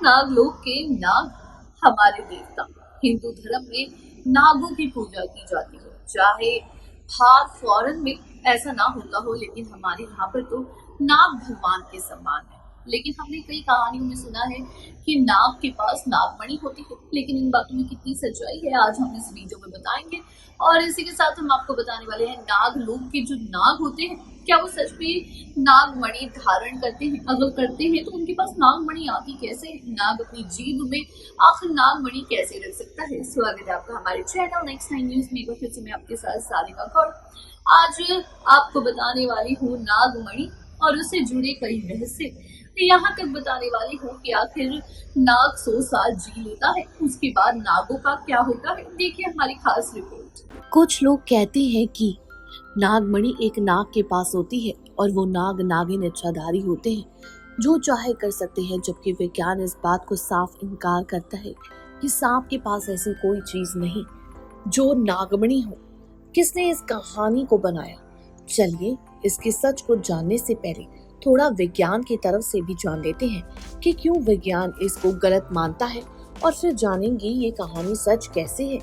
नागलोक के नाग हमारे देवता। हिंदू धर्म में नागों की पूजा की जाती है। चाहे बाहर फॉरेन में ऐसा ना होता हो, लेकिन हमारे यहाँ पर तो नाग भगवान के समान है। लेकिन हमने कई कहानियों में सुना है कि नाग के पास नागमणि होती है, लेकिन इन बातों में कितनी सच्चाई है आज हम इस वीडियो में बताएंगे। और इसी के साथ हम आपको बताने वाले हैं नागलोक के जो नाग होते हैं, क्या वो सच में नागमणि धारण करते हैं? अगर करते हैं तो उनके पास नागमणि आती कैसे है? नाग अपनी जीभ में आखिर नागमणि कैसे रख सकता है? स्वागत है आपका हमारे चैनल नेक्स्ट 9 न्यूज में। फिर से मैं आपके साथ सारिका कौर आज आपको बताने वाली हूँ नागमणि और उससे जुड़े कई रहस्य। यहाँ तक बताने वाली हूँ कि आखिर नाग 100 साल जी लेता है, उसके बाद नागों का क्या होता है। देखिए हमारी खास रिपोर्ट। कुछ लोग कहते हैं कि नागमणि एक नाग के पास होती है और वो नाग नागिन इच्छाधारी होते हैं, जो चाहे कर सकते हैं, जबकि विज्ञान इस बात को साफ इनकार करता है कि सांप के पास ऐसी कोई चीज नहीं जो नागमणि हो। किसने इस कहानी को बनाया? चलिए इसके सच को जानने से पहले थोड़ा विज्ञान की तरफ से भी जान लेते हैं कि क्यों विज्ञान इसको गलत मानता है, और फिर जानेंगे ये कहानी सच कैसे है।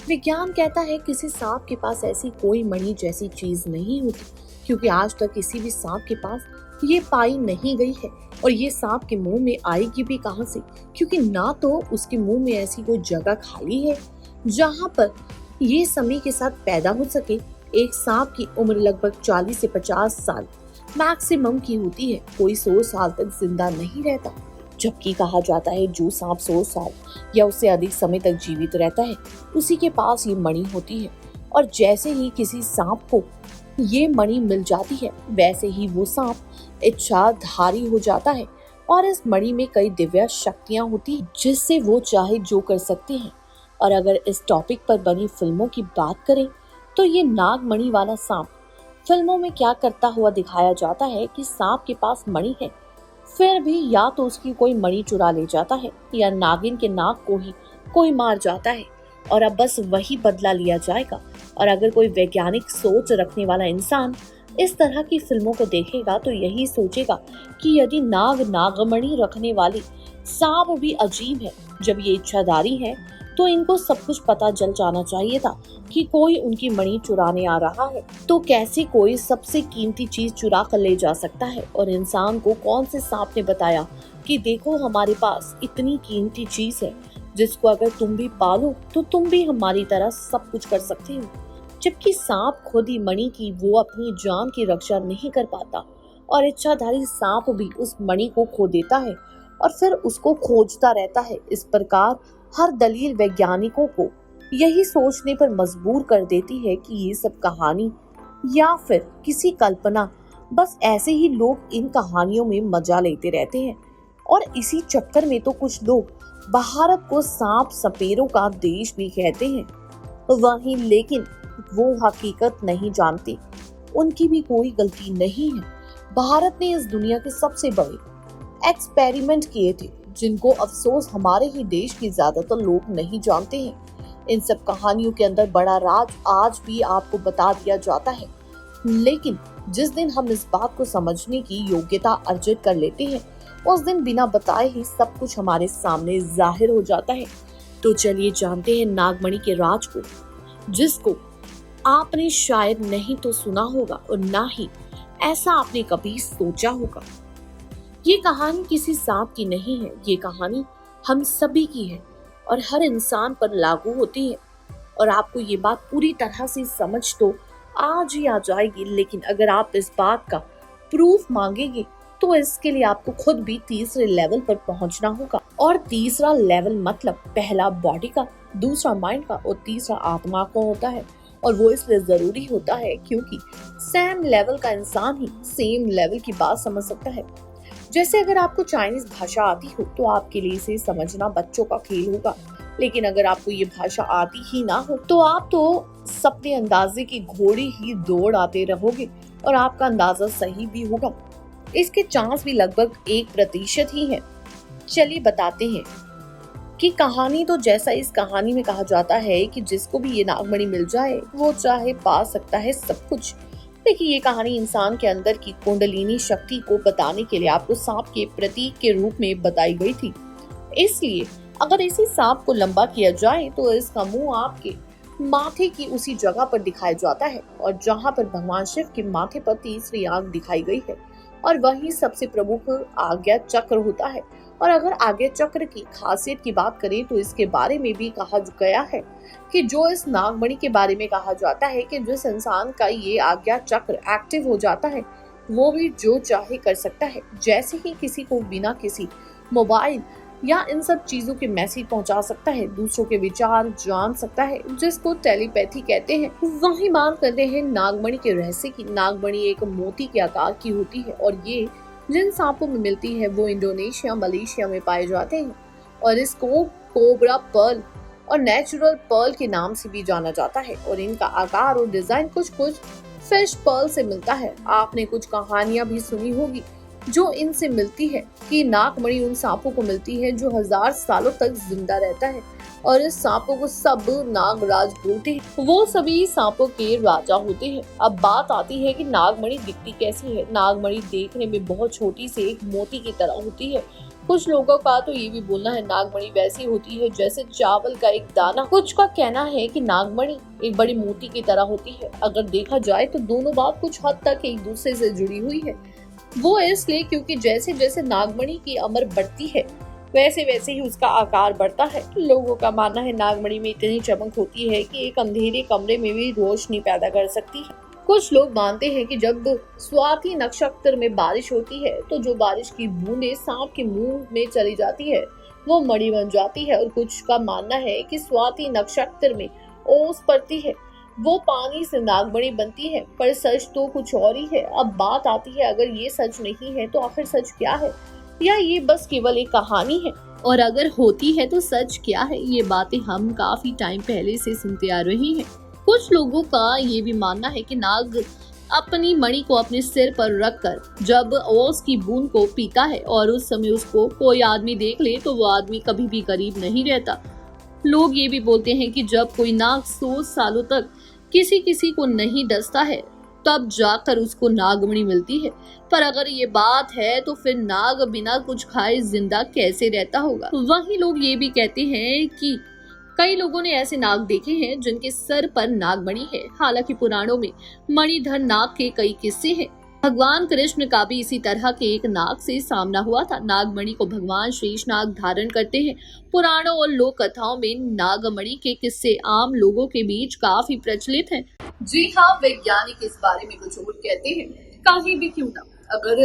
विज्ञान कहता है किसी सांप के पास ऐसी कोई मणि जैसी चीज नहीं होती, क्योंकि आज तक किसी भी सांप के पास ये पाई नहीं गई है। और ये सांप के मुंह में आएगी भी कहां से, क्योंकि ना तो उसके मुंह में ऐसी कोई जगह खाली है जहां पर ये समय के साथ पैदा हो सके। एक सांप की उम्र लगभग 40 से 50 साल मैक्सिमम की होती है, कोई 100 साल तक जिंदा नहीं रहता। जबकि कहा जाता है जो सांप 100 साल या उससे अधिक समय तक जीवित रहता है उसी के पास ये मणि होती है। और जैसे ही किसी सांप को ये मणि मिल जाती है, वैसे ही वो सांप इच्छाधारी हो जाता है और इस मणि में कई दिव्य शक्तियां होती हैं जिससे वो चाहे जो कर सकते हैं। और अगर इस टॉपिक पर बनी फिल्मों की बात करें तो ये नागमणि वाला सांप फिल्मों में क्या करता हुआ दिखाया जाता है कि सांप के पास मणि है, फिर भी या तो उसकी कोई मणि चुरा ले जाता है या नागिन के नाग को ही कोई मार जाता है और अब बस वही बदला लिया जाएगा। और अगर कोई वैज्ञानिक सोच रखने वाला इंसान इस तरह की फिल्मों को देखेगा तो यही सोचेगा कि यदि नाग नागमणि रखने वाली सांप भी अजीब है, जब ये इच्छाधारी है तो इनको सब कुछ पता चल जाना चाहिए था कि कोई उनकी मणि चुराने आ रहा है। तो कैसे कोई सबसे कीमती चीज चुरा कर ले जा सकता है? और इंसान को कौन से सांप ने बताया कि देखो हमारे पास इतनी कीमती चीज है जिसको अगर तुम भी पालो तो तुम भी हमारी तरह सब कुछ कर सकते हो। जबकि सांप खुद ही मणि की वो अपनी जान की रक्षा नहीं कर पाता और इच्छाधारी सांप भी उस मणि को खो देता है और फिर उसको खोजता रहता है। इस प्रकार हर दलील वैज्ञानिकों को यही सोचने पर मजबूर कर देती है कि ये सब कहानी या फिर किसी कल्पना, बस ऐसे ही लोग इन कहानियों में मजा लेते रहते हैं। और इसी चक्कर में तो कुछ लोग भारत को सांप सपेरों का देश भी कहते हैं वहीं, लेकिन वो हकीकत नहीं जानते। उनकी भी कोई गलती नहीं है। भारत ने इस दुनिया के सबसे बड़े एक्सपेरिमेंट किए थे जिनको अफसोस हमारे ही देश के ज्यादातर लोग नहीं जानते हैं। इन सब कहानियों के अंदर बड़ा राज आज भी आपको बता दिया जाता है, लेकिन जिस दिन हम इस बात को समझने की योग्यता अर्जित कर लेते हैं उस दिन बिना बताए ही सब कुछ हमारे सामने जाहिर हो जाता है। तो चलिए जानते हैं नागमणि के राज को, जिसको आपने शायद नहीं तो सुना होगा और ना ही ऐसा आपने कभी सोचा होगा। ये कहानी किसी सांप की नहीं है, ये कहानी हम सभी की है और हर इंसान पर लागू होती है। और आपको ये बात पूरी तरह से समझ तो आज ही आ जाएगी, लेकिन अगर आप इस बात का प्रूफ मांगेंगे तो इसके लिए आपको खुद भी तीसरे लेवल पर पहुंचना होगा। और तीसरा लेवल मतलब पहला बॉडी का, दूसरा माइंड का और तीसरा आत्मा का होता है। और वो इसलिए जरूरी होता है क्योंकि सेम लेवल का इंसान ही सेम लेवल की बात समझ सकता है। जैसे अगर आपको चाइनीज भाषा आती हो तो आपके लिए इसे समझना बच्चों का खेल होगा, लेकिन अगर आपको ये भाषा आती ही ना हो तो आप तो सपने अंदाजे की घोड़ी ही दौड़ आते रहोगे और आपका अंदाजा सही भी होगा। इसके चांस भी लगभग 1% ही है। चलिए बताते हैं कि कहानी तो जैसा इस कहानी में कहा जाता है कि जिसको भी ये नागमणि मिल जाए वो चाहे पा सकता है सब कुछ। देखिए ये कहानी इंसान के अंदर की कुंडलिनी शक्ति को बताने के लिए आपको सांप के प्रतीक के रूप में बताई गई थी। इसलिए अगर इसी सांप को लंबा किया जाए तो इसका मुंह आपके माथे की उसी जगह पर दिखाया जाता है और जहां पर भगवान शिव के माथे पर तीसरी आंख दिखाई गई है और वही सबसे प्रमुख आज्ञा चक्र होता है। और अगर आज्ञा चक्र की खासियत की बात करें तो इसके बारे में भी कहा गया है कि जो इस नागमणि के बारे में कहा जाता है कि जिस इंसान का ये आज्ञा चक्र एक्टिव हो जाता है वो भी जो चाहे कर सकता है। जैसे ही किसी को बिना किसी मोबाइल या इन सब चीजों के मैसेज पहुंचा सकता है, दूसरों के विचार जान सकता है, जिसको टेलीपैथी कहते हैं। वही बात करते हैं नागमणि के रहस्य की। नागमणि एक मोती के आकार की होती है और ये जिन सांपों में मिलती है वो इंडोनेशिया मलेशिया में पाए जाते हैं और इसको कोबरा पर्ल और नेचुरल पर्ल के नाम से भी जाना जाता है। और इनका आकार और डिजाइन कुछ फिश पर्ल से मिलता है। आपने कुछ कहानियां भी सुनी होगी जो इनसे मिलती है कि नागमणि उन सांपों को मिलती है जो 1000 सालों तक जिंदा रहता है और इस सांपों को सब नागराज बोलते हैं। वो सभी सांपों के राजा होते हैं। अब बात आती है कि नागमणि दिखती कैसी है। नागमणि देखने में बहुत छोटी सी एक मोती की तरह होती है। कुछ लोगों का तो ये भी बोलना है नागमणि वैसी होती है जैसे चावल का एक दाना। कुछ का कहना है कि नागमणि एक बड़ी मोती की तरह होती है। अगर देखा जाए तो दोनों बात कुछ हद तक एक दूसरे से जुड़ी हुई है। वो इसलिए क्योंकि जैसे जैसे नागमणि की उम्र बढ़ती है वैसे वैसे ही उसका आकार बढ़ता है। लोगों का मानना है नागमणि में इतनी चमक होती है कि एक अंधेरे कमरे में भी रोशनी पैदा कर सकती है। कुछ लोग मानते हैं कि जब स्वाति नक्षत्र में बारिश होती है तो जो बारिश की बूंदें सांप के मुंह में चली जाती है वो मणि बन जाती है। और कुछ का मानना है कि स्वाति नक्षत्र में ओस पड़ती है वो पानी से नागमणि बनती है। पर सच तो कुछ और ही है। अब बात आती है अगर ये सच नहीं है तो आखिर सच क्या है, या ये बस केवल एक कहानी है, और अगर होती है तो सच क्या है। ये बातें हम काफी टाइम पहले से सुनते आ रहे हैं। कुछ लोगों का ये भी मानना है कि नाग अपनी मणि को अपने सिर पर रखकर जब ओस की बूंद को पीता है और उस समय उसको कोई आदमी देख ले तो वो आदमी कभी भी करीब नहीं रहता। लोग ये भी बोलते हैं कि जब कोई नाग 100 सालों तक किसी को नहीं डसता है तब जाकर उसको नागमणि मिलती है। पर अगर ये बात है तो फिर नाग बिना कुछ खाए जिंदा कैसे रहता होगा। वहीं लोग ये भी कहते हैं कि कई लोगों ने ऐसे नाग देखे हैं जिनके सर पर नागमणि है। हालांकि पुराणों में मणिधर नाग के कई किस्से हैं। भगवान कृष्ण का भी इसी तरह के एक नाग से सामना हुआ था। नागमणि को भगवान शेषनाग धारण करते हैं। पुराणों और लोक कथाओं में नागमणि के किस्से आम लोगों के बीच काफी प्रचलित हैं। जी हाँ, वैज्ञानिक इस बारे में कुछ और कहते हैं। कहीं भी क्यों ना, अगर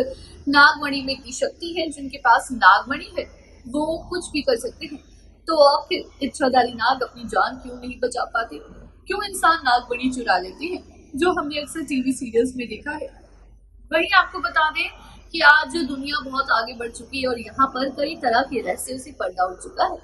नागमणि में की शक्ति है, जिनके पास नागमणि है वो कुछ भी कर सकते हैं, तो आखिर इच्छाधारी नाग अपनी जान क्यों नहीं बचा पाते? क्यों इंसान नागमणि चुरा लेते हैं, जो हमने अक्सर टीवी सीरियल्स में देखा है। वहीं आपको बता दें कि आज दुनिया बहुत आगे बढ़ चुकी है और यहाँ पर कई तरह के रहस्यों से पर्दा उठ चुका है।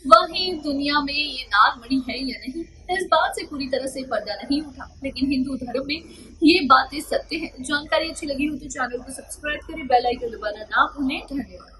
वहीं दुनिया में ये नागमणि है या नहीं, इस बात से पूरी तरह से पर्दा नहीं उठा, लेकिन हिंदू धर्म में ये बातें सत्य है। जानकारी अच्छी लगी हो तो चैनल को सब्सक्राइब करें, बेल आइकन दबाना ना भूलें। धन्यवाद।